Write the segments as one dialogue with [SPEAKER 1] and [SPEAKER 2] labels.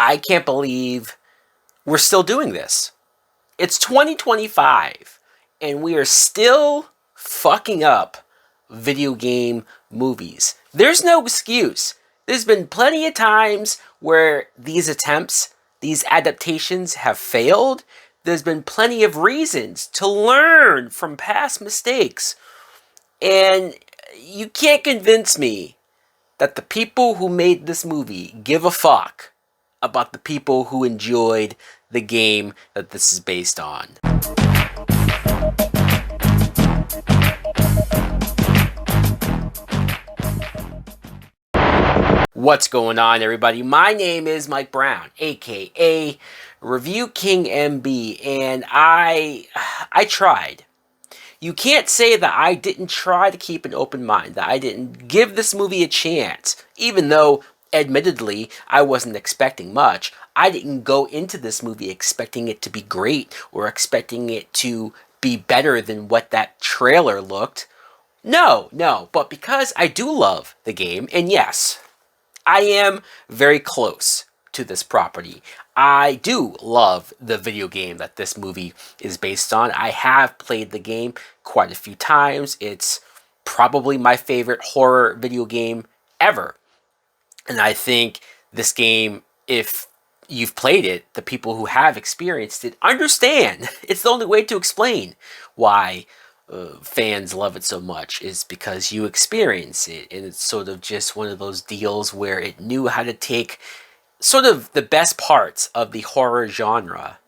[SPEAKER 1] I can't believe we're still doing this. It's 2025, and we are still fucking up video game movies. There's no excuse. There's been plenty of times where these attempts, these adaptations have failed. There's been plenty of reasons to learn from past mistakes. And you can't convince me that the people who made this movie give a fuck about the people who enjoyed the game that this is based on. What's going on, everybody? My name is Mike Brown, aka Review King MB, and I tried. You can't say that I didn't try to keep an open mind, that I didn't give this movie a chance, even though, admittedly, I wasn't expecting much. I didn't go into this movie expecting it to be great or expecting it to be better than what that trailer looked. No, but because I do love the game, and yes, I am very close to this property. I do love the video game that this movie is based on. I have played the game quite a few times. It's probably my favorite horror video game ever. And I think this game, if you've played it, the people who have experienced it understand. It's the only way to explain why fans love it so much, is because you experience it. And it's sort of just one of those deals where it knew how to take sort of the best parts of the horror genre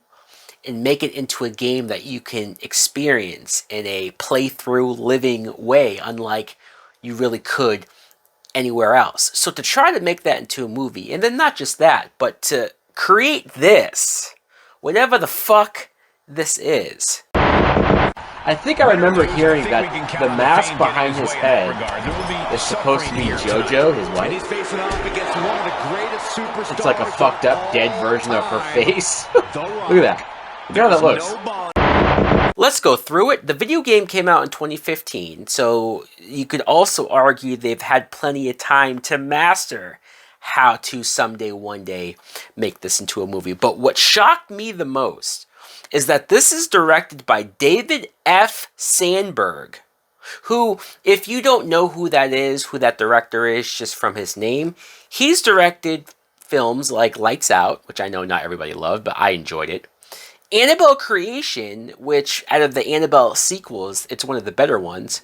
[SPEAKER 1] and make it into a game that you can experience in a playthrough living way, unlike you really could anywhere else. So to try to make that into a movie, and then not just that, but to create this, whatever the fuck this is. I think I remember hearing that the mask behind his head is supposed to be JoJo, his wife. It's like a fucked up, dead version of her face. Look at that. Look how that looks. Let's go through it. The video game came out in 2015, so you could also argue they've had plenty of time to master how to someday, one day, make this into a movie. But what shocked me the most is that this is directed by David F. Sandberg, who, if you don't know who that is, who that director is just from his name, he's directed films like Lights Out, which I know not everybody loved, but I enjoyed it. Annabelle Creation, which out of the Annabelle sequels, it's one of the better ones.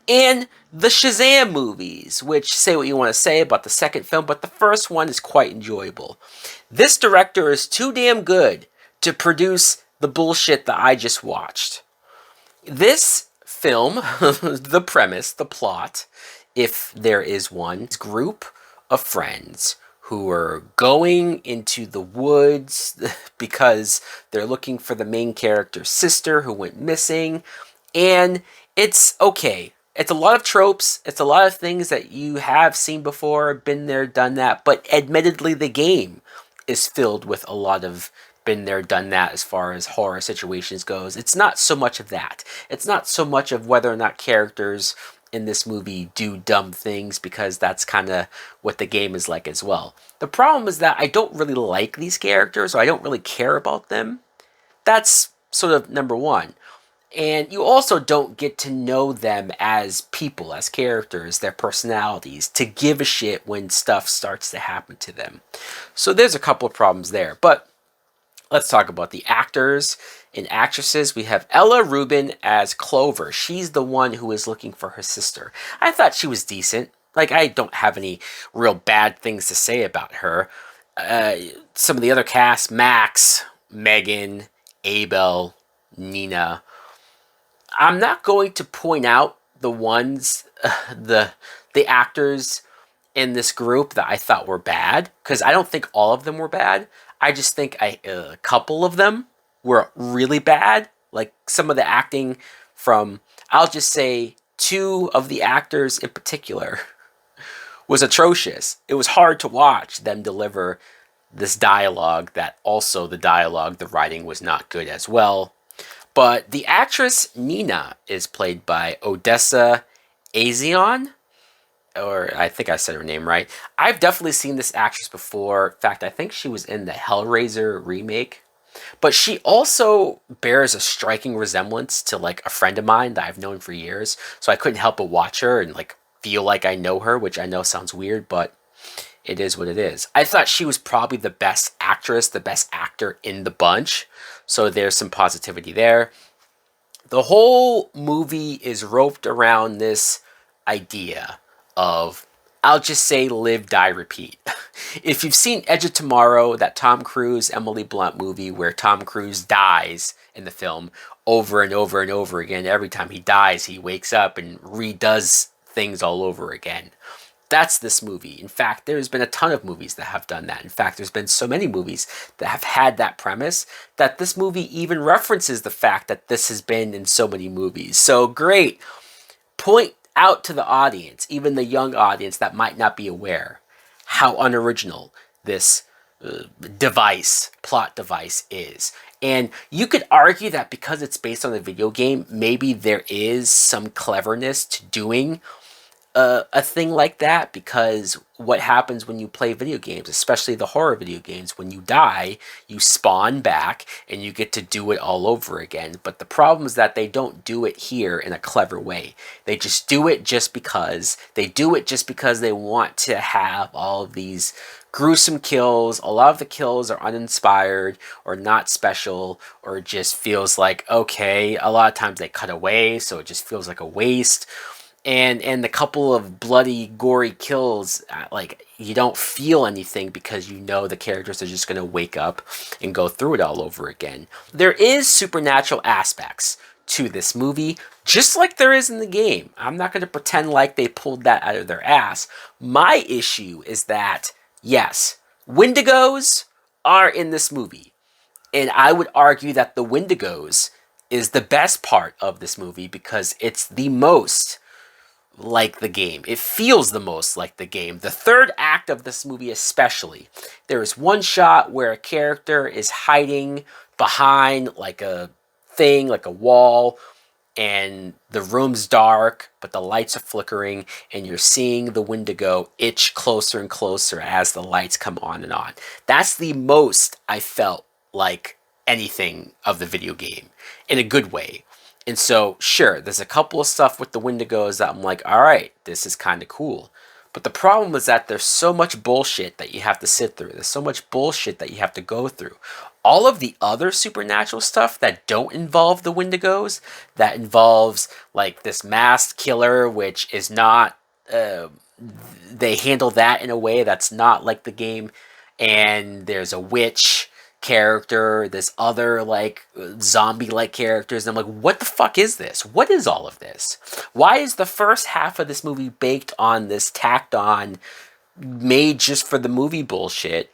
[SPEAKER 1] And the Shazam movies, which say what you want to say about the second film, but the first one is quite enjoyable. This director is too damn good to produce the bullshit that I just watched. This film, the premise, the plot, if there is one, group of friends who are going into the woods because they're looking for the main character's sister who went missing. And it's okay. It's a lot of tropes. It's a lot of things that you have seen before, been there, done that. But admittedly, the game is filled with a lot of been there, done that as far as horror situations goes. It's not so much of that. It's not so much of whether or not characters in this movie do dumb things, because that's kind of what the game is like as well. The problem is that I don't really like these characters, or I don't really care about them. That's sort of number one. And you also don't get to know them as people, as characters, their personalities, to give a shit when stuff starts to happen to them. So there's a couple of problems there. But let's talk about the actors and actresses. We have Ella Rubin as Clover. She's the one who is looking for her sister. I thought she was decent. Like, I don't have any real bad things to say about her. Some of the other cast, Max, Megan, Abel, Nina. I'm not going to point out the ones, the actors in this group that I thought were bad, because I don't think all of them were bad. I just think a couple of them were really bad. Like some of the acting from, I'll just say, two of the actors in particular was atrocious. It was hard to watch them deliver this dialogue, that also the writing was not good as well. But the actress Nina is played by Odessa Azion. or I think I said her name right. I've definitely seen this actress before. In fact, I think she was in the Hellraiser remake. But she also bears a striking resemblance to like a friend of mine that I've known for years. So I couldn't help but watch her and like feel like I know her, which I know sounds weird, but it is what it is. I thought she was probably the best actress, the best actor in the bunch. So there's some positivity there. The whole movie is roped around this idea of, I'll just say, live, die, repeat. If you've seen Edge of Tomorrow, that Tom Cruise, Emily Blunt movie where Tom Cruise dies in the film over and over and over again, every time he dies, he wakes up and redoes things all over again. That's this movie. In fact, there's been a ton of movies that have done that. In fact, there's been so many movies that have had that premise that this movie even references the fact that this has been in so many movies. So great. Point out to the audience, even the young audience that might not be aware, how unoriginal this plot device is. And you could argue that because it's based on a video game, maybe there is some cleverness to doing a thing like that, because what happens when you play video games, especially the horror video games, when you die, you spawn back and you get to do it all over again. But the problem is that they don't do it here in a clever way. They just do it just because. They do it just because they want to have all of these gruesome kills. A lot of the kills are uninspired or not special, or it just feels like, okay, a lot of times they cut away, so it just feels like a waste. And the couple of bloody, gory kills, like, you don't feel anything because you know the characters are just going to wake up and go through it all over again. There is supernatural aspects to this movie, just like there is in the game. I'm not going to pretend like they pulled that out of their ass. My issue is that, yes, Wendigos are in this movie. And I would argue that the Wendigos is the best part of this movie because it's the most like the game. It feels the most like the game. The third act of this movie especially. There is one shot where a character is hiding behind like a thing, like a wall, and the room's dark, but the lights are flickering, and you're seeing the Wendigo itch closer and closer as the lights come on and on. That's the most I felt like anything of the video game, in a good way. And so, sure, there's a couple of stuff with the Wendigos that I'm like, all right, this is kind of cool. But the problem is that there's so much bullshit that you have to sit through. There's so much bullshit that you have to go through. All of the other supernatural stuff that don't involve the Wendigos, that involves, like, this masked killer, which is not... they handle that in a way that's not like the game. And there's a witch character, this other like zombie-like characters, and I'm like, what the fuck is this? What is all of this? Why is the first half of this movie baked on this tacked on, made just for the movie bullshit,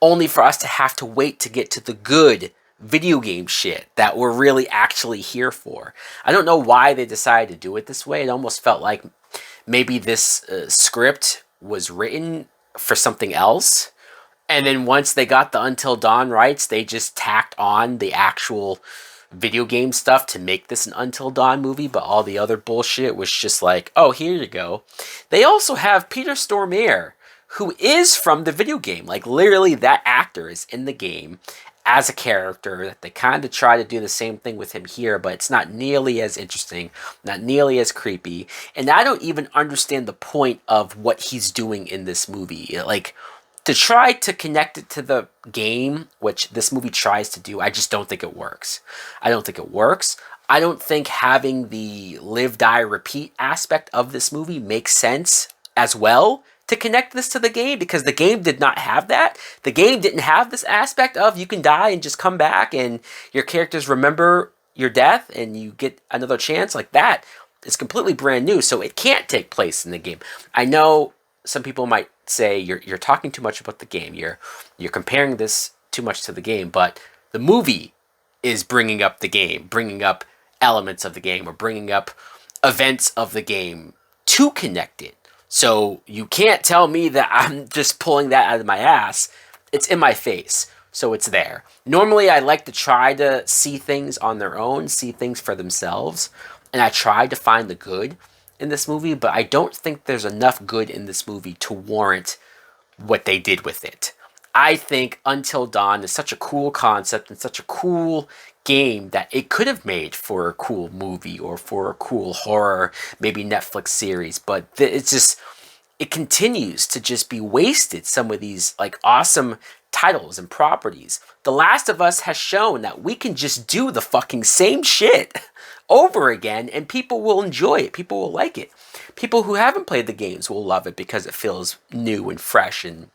[SPEAKER 1] only for us to have to wait to get to the good video game shit that we're really actually here for? I don't know why they decided to do it this way. It almost felt like maybe this script was written for something else. And then once they got the Until Dawn rights, they just tacked on the actual video game stuff to make this an Until Dawn movie, but all the other bullshit was just like, oh, here you go. They also have Peter Stormare, who is from the video game. Like, literally, that actor is in the game as a character. They kind of try to do the same thing with him here, but it's not nearly as interesting, not nearly as creepy. And I don't even understand the point of what he's doing in this movie. Like, to try to connect it to the game, which this movie tries to do, I just don't think it works. I don't think it works. I don't think having the live, die, repeat aspect of this movie makes sense as well to connect this to the game, because the game did not have that. The game didn't have this aspect of you can die and just come back and your characters remember your death and you get another chance like that. It's completely brand new, so it can't take place in the game. I know some people might say you're talking too much about the game. You're comparing this too much to the game, but the movie is bringing up the game, bringing up elements of the game, or bringing up events of the game to connect it. So you can't tell me that I'm just pulling that out of my ass. It's in my face, so it's there. Normally, I like to try to see things on their own, see things for themselves, and I try to find the good in this movie, but I don't think there's enough good in this movie to warrant what they did with it. I think Until Dawn is such a cool concept and such a cool game that it could have made for a cool movie or for a cool horror, maybe Netflix series, but it's just, it continues to just be wasted, some of these like awesome titles and properties. The Last of Us has shown that we can just do the fucking same shit over again and people will enjoy it. People will like it. People who haven't played the games will love it because it feels new and fresh and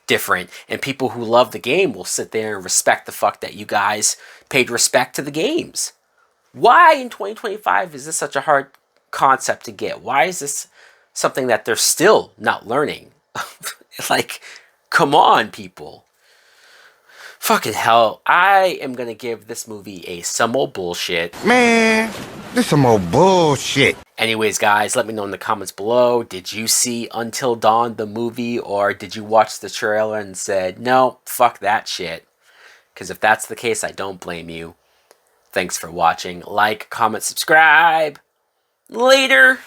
[SPEAKER 1] different. And people who love the game will sit there and respect the fuck that you guys paid respect to the games. Why in 2025 is this such a hard concept to get? Why is this something that they're still not learning? Like, come on, people. Fucking hell. I am gonna give this movie a some old bullshit.
[SPEAKER 2] Man, this some old bullshit.
[SPEAKER 1] Anyways, guys, let me know in the comments below. Did you see Until Dawn, the movie, or did you watch the trailer and said, no, fuck that shit? Because if that's the case, I don't blame you. Thanks for watching. Like, comment, subscribe. Later.